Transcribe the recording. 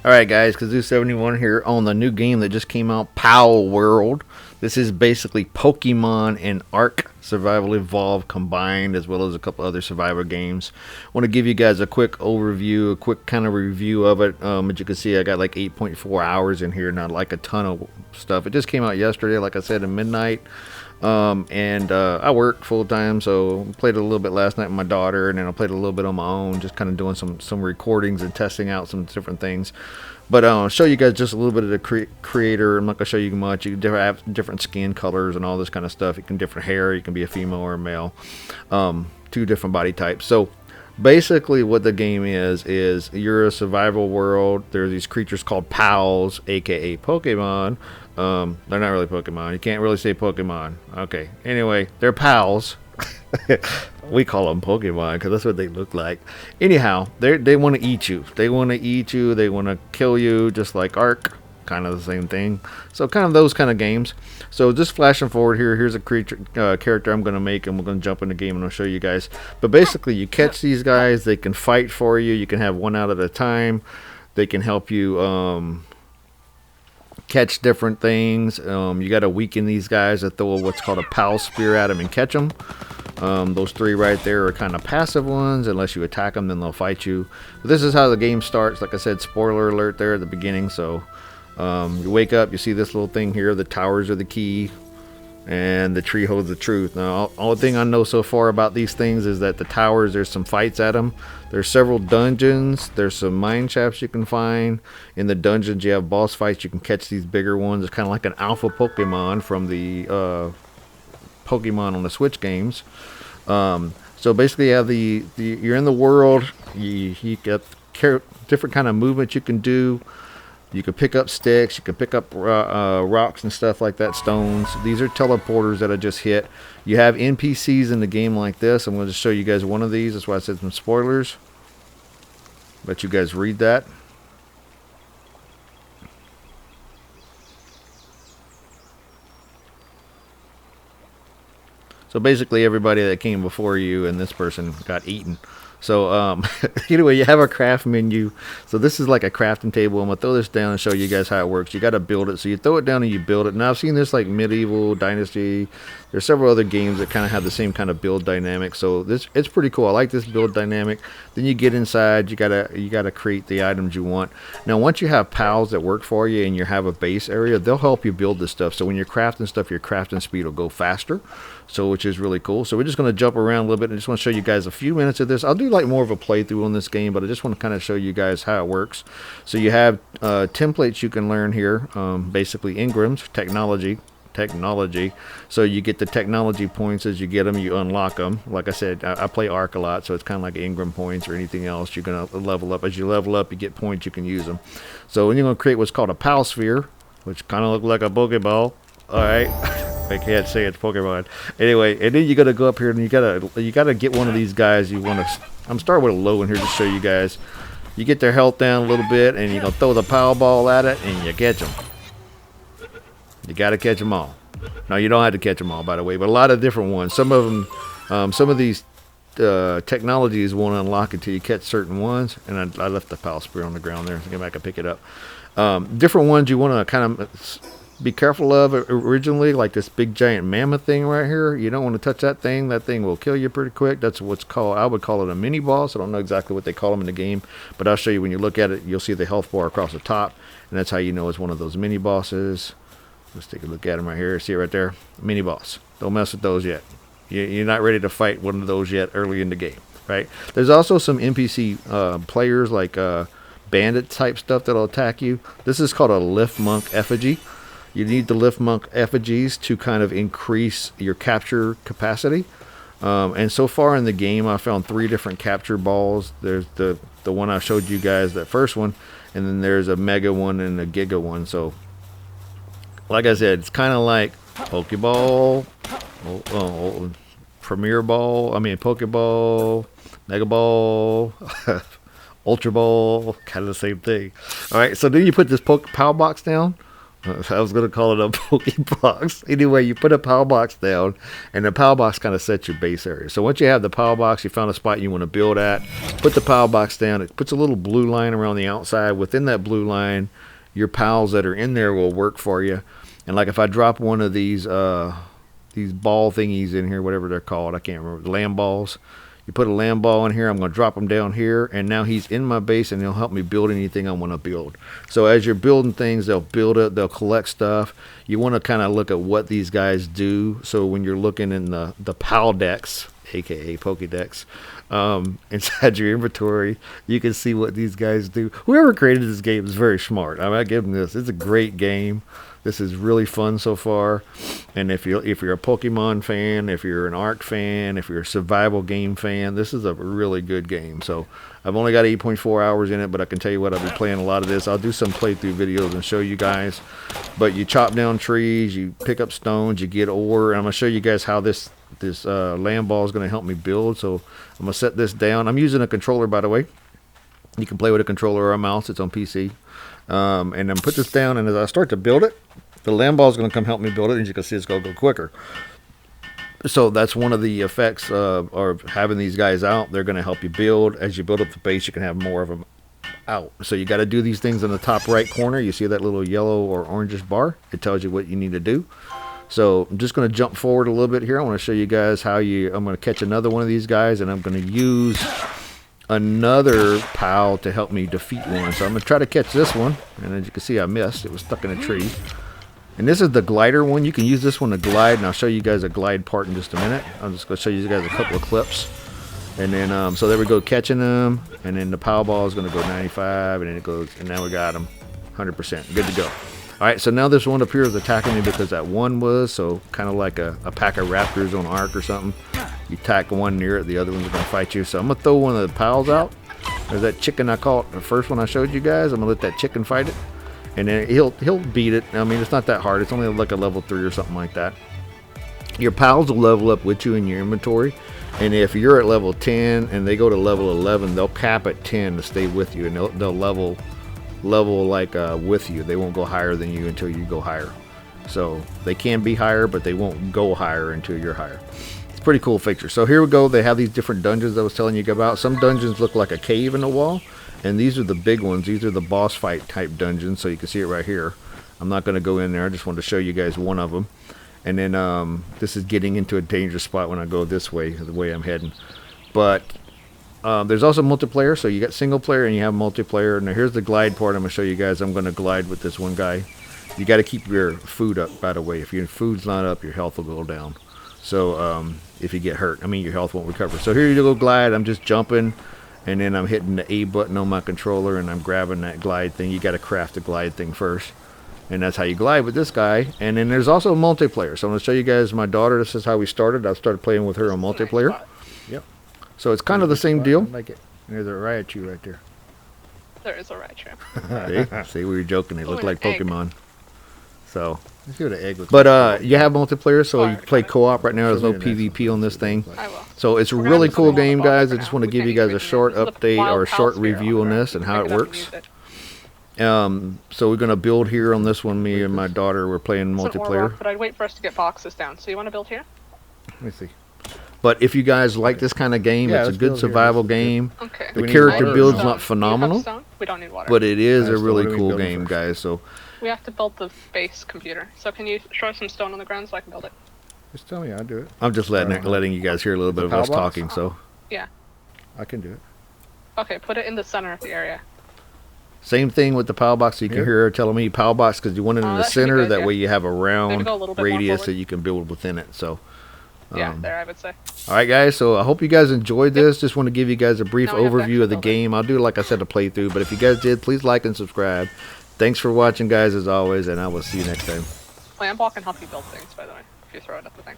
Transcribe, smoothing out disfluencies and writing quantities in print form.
Alright guys, Kazoo71 here on the new game that just came out, Palworld. This is basically Pokemon and Ark Survival Evolved combined, as well as a couple other survivor games. I want to give you guys a quick overview, a quick kind of review of it. As you can see, I got like 8.4 hours in here, not like a ton of stuff. It just came out yesterday, like I said, at midnight. I worked full time, so played a little bit last night with my daughter, and then I played a little bit on my own, just kind of doing some recordings and testing out some different things. But I'll show you guys just a little bit of the creator. I'm not gonna show you much. You can have different skin colors and all this kind of stuff. You can different hair. You can be a female or a male. Two different body types. So basically what the game is you're a survival world. There's these creatures called pals, aka Pokemon. They're not really Pokemon. You can't really say Pokemon. Okay, anyway, they're pals. We call them Pokemon because that's what they look like. Anyhow, they want to eat you. They want to eat you. They want to kill you, just like Ark. Kind of the same thing. So kind of those kind of games. So just flashing forward here, here's a character I'm going to make, and we're going to jump in the game and I'll show you guys. But basically you catch these guys. They can fight for you. You can have one out at a time. They can help you catch different things. You got to weaken these guys to throw what's called a pal spear at them and catch them. Those three right there are kind of passive ones. Unless you attack them, then they'll fight you. But this is how the game starts. Like I said, spoiler alert there at the beginning. So you wake up, you see this little thing here. The towers are the key, and the tree holds the truth. Now, all the thing I know so far about these things is that the towers, there's some fights at them. There's several dungeons. There's some mine shafts you can find. In the dungeons, you have boss fights. You can catch these bigger ones. It's kind of like an alpha Pokemon from the Pokemon on the Switch games. So basically, you have you're in the world. You get different kind of movements you can do. You can pick up sticks. You can pick up rocks and stuff like that, stones. These are teleporters that I just hit. You have NPCs in the game like this. I'm going to show you guys one of these. That's why I said some spoilers. Let you guys read that. So basically everybody that came before you and this person got eaten. So anyway, you have a craft menu. So this is like a crafting table. I'm gonna throw this down and show you guys how it works. You got to build it. So you throw it down and you build it. Now I've seen this like Medieval, Dynasty. There's several other games that kind of have the same kind of build dynamic. So it's pretty cool. I like this build dynamic. Then you get inside. You gotta create the items you want. Now once you have pals that work for you and you have a base area, they'll help you build this stuff. So when you're crafting stuff, your crafting speed will go faster. So which is really cool. So we're just going to jump around a little bit. I just want to show you guys a few minutes of this. I'll do like more of a playthrough on this game, but I just want to kind of show you guys how it works. So you have templates you can learn here. Basically engrams, technology. So you get the technology points as you get them, you unlock them. Like I said, I play Ark a lot, so it's kind of like Engram points or anything else. You're going to level up. As you level up, you get points, you can use them. So when you're going to create what's called a pal sphere, which kind of look like a Pokeball. All right. I can't say it's Pokemon. Anyway, and then you gotta go up here and you gotta get one of these guys. I'm starting with a low one here to show you guys. You get their health down a little bit, and you throw the power ball at it, and you catch them. You gotta catch them all. Now you don't have to catch them all, by the way, but a lot of different ones. Some of them, some of these technologies won't unlock until you catch certain ones. And I left the pal spear on the ground there. I think I can pick it up. Different ones you want to kind of be careful of originally, like this big giant mammoth thing right here. You don't want to touch that thing. That thing will kill you pretty quick. That's what's called, I would call it a mini boss. I don't know exactly what they call them in the game, but I'll show you when you look at it. You'll see the health bar across the top, and that's how you know it's one of those mini bosses. Let's take a look at him right here. See it right there? Mini boss. Don't mess with those yet. You're not ready to fight one of those yet early in the game, right? There's also some NPC players like bandit type stuff that'll attack you. This is called a lift monk effigy. You need the lift monk effigies to kind of increase your capture capacity. And so far in the game, I found 3 different capture balls. There's the one I showed you guys, that first one, and then there's a mega one and a giga one. So, like I said, it's kind of like Pokeball, Premier Ball, Pokeball, Mega Ball, Ultra Ball, kind of the same thing. All right, so then you put this Power Box down. I was going to call it a Pokebox. Anyway, you put a PAL box down, and the PAL box kind of sets your base area. So once you have the PAL box, you found a spot you want to build at, put the PAL box down. It puts a little blue line around the outside. Within that blue line, your pals that are in there will work for you. And like if I drop one of these ball thingies in here, whatever they're called, I can't remember, land balls. You put a land ball in here, I'm going to drop him down here, and now he's in my base, and he'll help me build anything I want to build. So as you're building things, they'll build it, they'll collect stuff. You want to kind of look at what these guys do. So when you're looking in the PAL decks, aka Pokédex, inside your inventory, you can see what these guys do. Whoever created this game is very smart. I give them this. It's a great game. This is really fun so far. And if you're a Pokemon fan, if you're an Ark fan, if you're a survival game fan, this is a really good game. So I've only got 8.4 hours in it, but I can tell you what, I've been playing a lot of this. I'll do some playthrough videos and show you guys. But you chop down trees, you pick up stones, you get ore, and I'm going to show you guys how this land ball is going to help me build. So I'm going to set this down. I'm using a controller, by the way. You can play with a controller or a mouse. It's on PC. And then put this down, and as I start to build it, the land ball is going to come help me build it, and as you can see, it's going to go quicker. So that's one of the effects of having these guys out. They're going to help you build. As you build up the base, you can have more of them out. So you got to do these things in the top right corner. You see that little yellow or orangish bar? It tells you what you need to do. So I'm just going to jump forward a little bit here. I want to show you guys how I'm going to catch another one of these guys, and I'm going to use another PAL to help me defeat one. So I'm going to try to catch this one, and as you can see, I missed. It was stuck in a tree. And this is the glider one. You can use this one to glide, and I'll show you guys a glide part in just a minute. I'm just going to show you guys a couple of clips. And then, so there we go, catching them. And then the PAL ball is going to go 95, and then it goes, and now we got them 100%. Good to go. All right, so now this one up here is attacking me because that one was, so kind of like a pack of raptors on Ark or something. You tack one near it, the other one's going to fight you. So I'm going to throw one of the PALs out. There's that chicken I caught, the first one I showed you guys. I'm going to let that chicken fight it. And then he'll beat it. I mean, it's not that hard. It's only like a level 3 or something like that. Your pals will level up with you in your inventory. And if you're at level 10 and they go to level 11, they'll cap at 10 to stay with you. And they'll level like with you. They won't go higher than you until you go higher. So they can be higher, but they won't go higher until you're higher. It's a pretty cool feature. So here we go. They have these different dungeons I was telling you about. Some dungeons look like a cave in the wall. And these are the big ones. These are the boss fight type dungeons. So you can see it right here. I'm not going to go in there. I just wanted to show you guys one of them. And then this is getting into a dangerous spot when I go this way, the way I'm heading. But there's also multiplayer. So you got single player and you have multiplayer. Now here's the glide part. I'm going to show you guys. I'm going to glide with this one guy. You got to keep your food up, by the way. If your food's not up, your health will go down. So if you get hurt, your health won't recover. So here you go, glide. I'm just jumping. And then I'm hitting the A button on my controller, and I'm grabbing that glide thing. You got to craft the glide thing first. And that's how you glide with this guy. And then there's also multiplayer. So I'm going to show you guys my daughter. This is how we started. I started playing with her on multiplayer. Yep. So it's kind of the same deal. I like it. There's a Raichu right there. There is a Raichu. See, we were joking. They look like Pokemon. So, let's see what an egg looks but you have multiplayer, so you play co-op right now. There's no PvP on this thing. I will. So it's a really cool game, guys. I just want to give you guys a short update or a short review on this and how it works. So we're going to build here on this one. Me and my daughter, we're playing multiplayer. But I'd wait for us to get boxes down. So you want to build here? Let me see. But if you guys like this kind of game, it's a good survival game. Okay. The character build's not phenomenal, we don't need water. but it is a really cool game, guys. So we have to build the base computer. So can you throw some stone on the ground so I can build it? Just tell me, I'll do it. I'm just letting you guys hear a little bit of us talking. So yeah, I can do it. Okay, put it in the center of the area. Same thing with the PAL box. You can hear her telling me PAL box because you want it in the center. That way you have a round radius that you can build within it. So yeah, there I would say. All right, guys. So I hope you guys enjoyed this. Just want to give you guys a brief overview of the game. I'll do, like I said, a playthrough. But if you guys did, please like and subscribe. Thanks for watching, guys, as always, and I will see you next time. Land ball can help you build things, by the way, if you throw it at the thing.